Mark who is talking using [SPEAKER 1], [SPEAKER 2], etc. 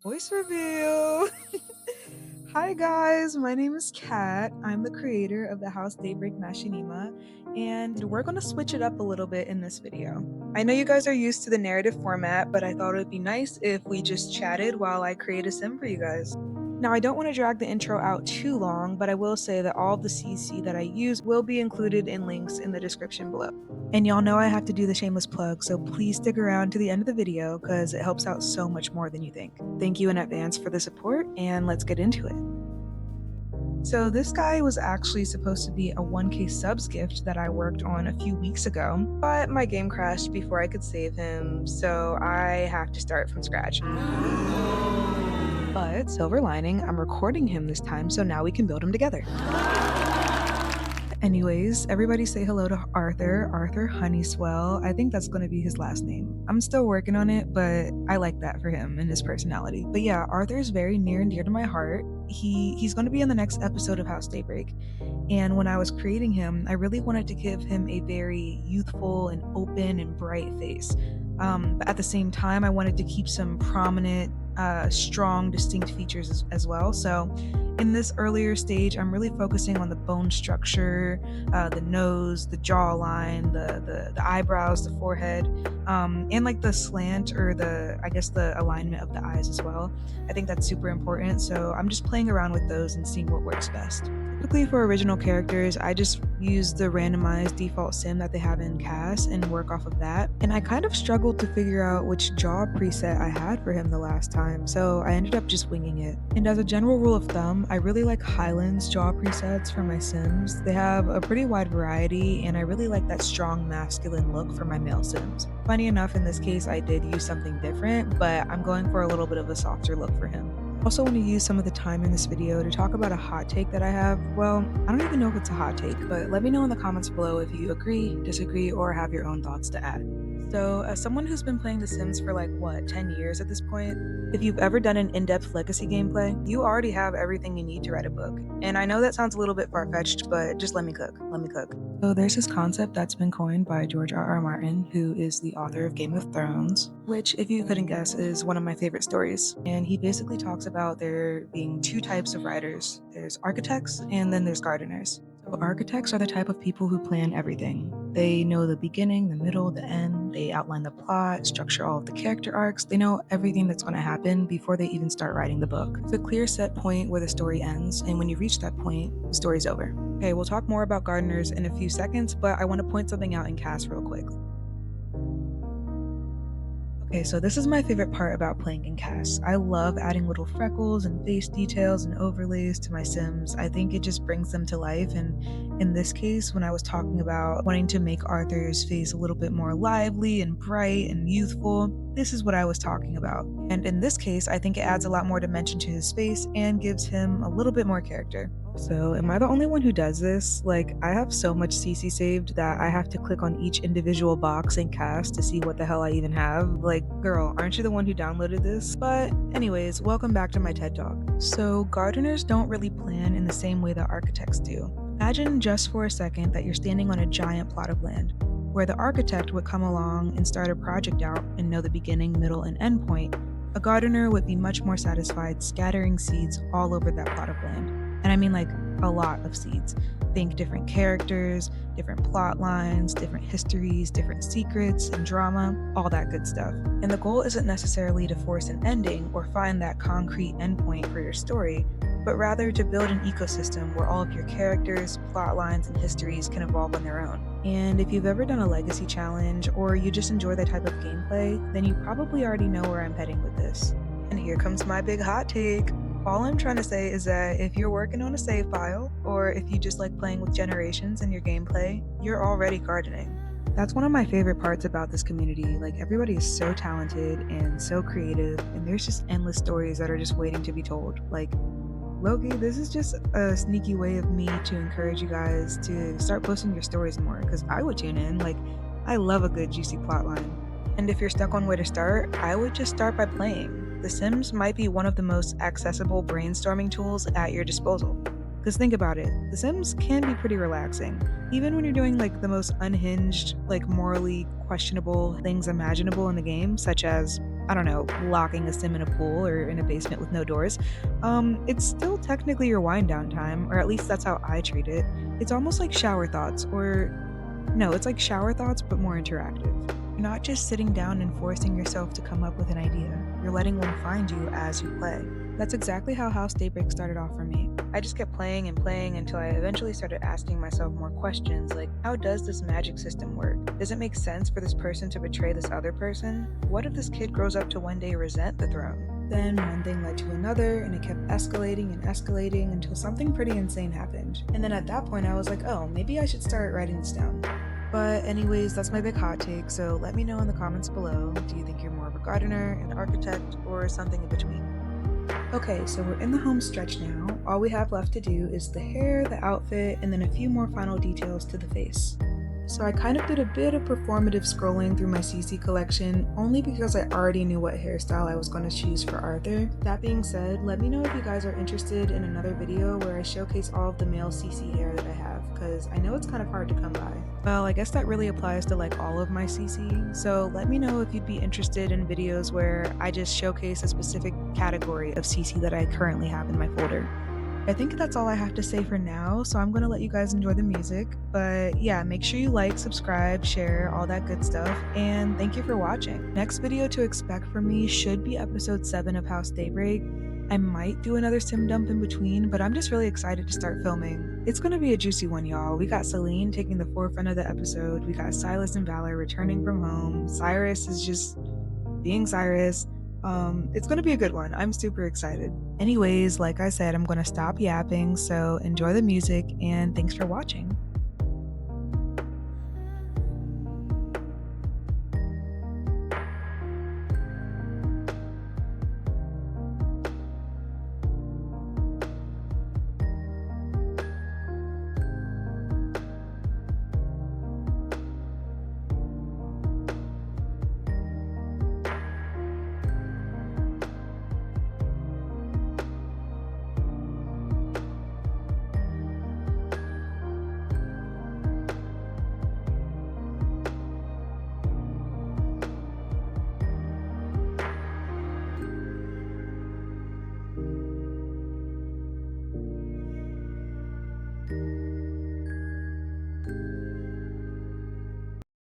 [SPEAKER 1] Voice reveal. Hi guys, my name is Kat. I'm the creator of the House Daybreak Machinima, and we're going to switch it up a little bit in this video. I know you guys are used to the narrative format, but I thought it would be nice if we just chatted while I create a sim for you guys. Now, I don't want to drag the intro out too long, but I will say that all of the CC that I use will be included in links in the description below. And y'all know I have to do the shameless plug, so please stick around to the end of the video because it helps out so much more than you think. Thank you in advance for the support, and let's get into it. So this guy was actually supposed to be a 1K subs gift that I worked on a few weeks ago, but my game crashed before I could save him, so I have to start from scratch. But silver lining, I'm recording him this time, so now we can build him together. Anyways, everybody say hello to Arthur Honeyswell. I think that's going to be his last name. I'm still working on it, but I like that for him and his personality. But yeah, Arthur is very near and dear to my heart. He's going to be in the next episode of House Daybreak. And when I was creating him, I really wanted to give him a very youthful and open and bright face. But at the same time, I wanted to keep some prominent, strong, distinct features as well. So in this earlier stage, I'm really focusing on the bone structure, the nose, the jawline, the eyebrows, the forehead, and like the slant or the alignment of the eyes as well. I think that's super important. So I'm just playing around with those and seeing what works best. Typically for original characters, I just use the randomized default sim that they have in CAS and work off of that. And I kind of struggled to figure out which jaw preset I had for him the last time, so I ended up just winging it. And as a general rule of thumb, I really like Highland's jaw presets for my sims. They have a pretty wide variety, and I really like that strong masculine look for my male sims. Funny enough, in this case, I did use something different, but I'm going for a little bit of a softer look for him. I also want to use some of the time in this video to talk about a hot take that I have. Well, I don't even know if it's a hot take, but let me know in the comments below if you agree, disagree, or have your own thoughts to add. So, as someone who's been playing The Sims for 10 years at this point, if you've ever done an in-depth legacy gameplay, you already have everything you need to write a book. And I know that sounds a little bit far-fetched, but just let me cook. So there's this concept that's been coined by George R.R. Martin, who is the author of Game of Thrones, which, if you couldn't guess, is one of my favorite stories. And he basically talks about there being two types of writers. There's architects, and then there's gardeners. So architects are the type of people who plan everything. They know the beginning, the middle, the end. They outline the plot, structure all of the character arcs. They know everything that's going to happen before they even start writing the book. It's a clear set point where the story ends, and when you reach that point, the story's over. Okay, we'll talk more about gardeners in a few seconds, but I want to point something out in CAS real quick. Okay, so this is my favorite part about playing in CAS. I love adding little freckles and face details and overlays to my sims. I think it just brings them to life, and in this case, when I was talking about wanting to make Arthur's face a little bit more lively and bright and youthful, this is what I was talking about. And in this case, I think it adds a lot more dimension to his face and gives him a little bit more character. So, am I the only one who does this? I have so much CC saved that I have to click on each individual box in CAS to see what the hell I even have. Girl, aren't you the one who downloaded this? But anyways, welcome back to my TED Talk. So, gardeners don't really plan in the same way that architects do. Imagine just for a second that you're standing on a giant plot of land, where the architect would come along and start a project out and know the beginning, middle, and end point. A gardener would be much more satisfied scattering seeds all over that plot of land. And I mean a lot of seeds. Think different characters, different plot lines, different histories, different secrets and drama, all that good stuff. And the goal isn't necessarily to force an ending or find that concrete endpoint for your story, but rather to build an ecosystem where all of your characters, plot lines, and histories can evolve on their own. And if you've ever done a legacy challenge or you just enjoy that type of gameplay, then you probably already know where I'm heading with this. And here comes my big hot take. All I'm trying to say is that if you're working on a save file, or if you just like playing with generations in your gameplay, you're already gardening. That's one of my favorite parts about this community. Everybody is so talented and so creative, and there's just endless stories that are just waiting to be told. Loki, this is just a sneaky way of me to encourage you guys to start posting your stories more, because I would tune in. I love a good juicy plotline. And if you're stuck on where to start, I would just start by playing. The Sims might be one of the most accessible brainstorming tools at your disposal. Because think about it, The Sims can be pretty relaxing. Even when you're doing the most unhinged, morally questionable things imaginable in the game, such as I don't know, locking a sim in a pool or in a basement with no doors, it's still technically your wind down time, or at least that's how I treat it. It's almost like shower thoughts, or no, it's like shower thoughts but more interactive. You're not just sitting down and forcing yourself to come up with an idea, you're letting one find you as you play. That's exactly how House Daybreak started off for me. I just kept playing and playing until I eventually started asking myself more questions like, how does this magic system work? Does it make sense for this person to betray this other person? What if this kid grows up to one day resent the throne? Then one thing led to another, and it kept escalating and escalating until something pretty insane happened. And then at that point, I was like, oh, maybe I should start writing this down. But anyways, that's my big hot take, so let me know in the comments below. Do you think you're more of a gardener, an architect, or something in between? Okay, so we're in the home stretch now. All we have left to do is the hair, the outfit, and then a few more final details to the face. So I kind of did a bit of performative scrolling through my CC collection, only because I already knew what hairstyle I was going to choose for Arthur. That being said, let me know if you guys are interested in another video where I showcase all of the male CC hair that I have, because I know it's kind of hard to come by. Well, I guess that really applies to like all of my CC, so let me know if you'd be interested in videos where I just showcase a specific category of CC that I currently have in my folder. I think that's all I have to say for now, so I'm going to let you guys enjoy the music. But yeah, make sure you like, subscribe, share, all that good stuff, and thank you for watching. Next video to expect from me should be episode 7 of House Daybreak. I might do another sim dump in between, but I'm just really excited to start filming. It's going to be a juicy one, y'all. We got Celine taking the forefront of the episode, we got Silas and Valor returning from home, Cyrus is just being Cyrus. It's gonna be a good one. I'm super excited. Anyways, like I said, I'm gonna stop yapping, so enjoy the music and thanks for watching.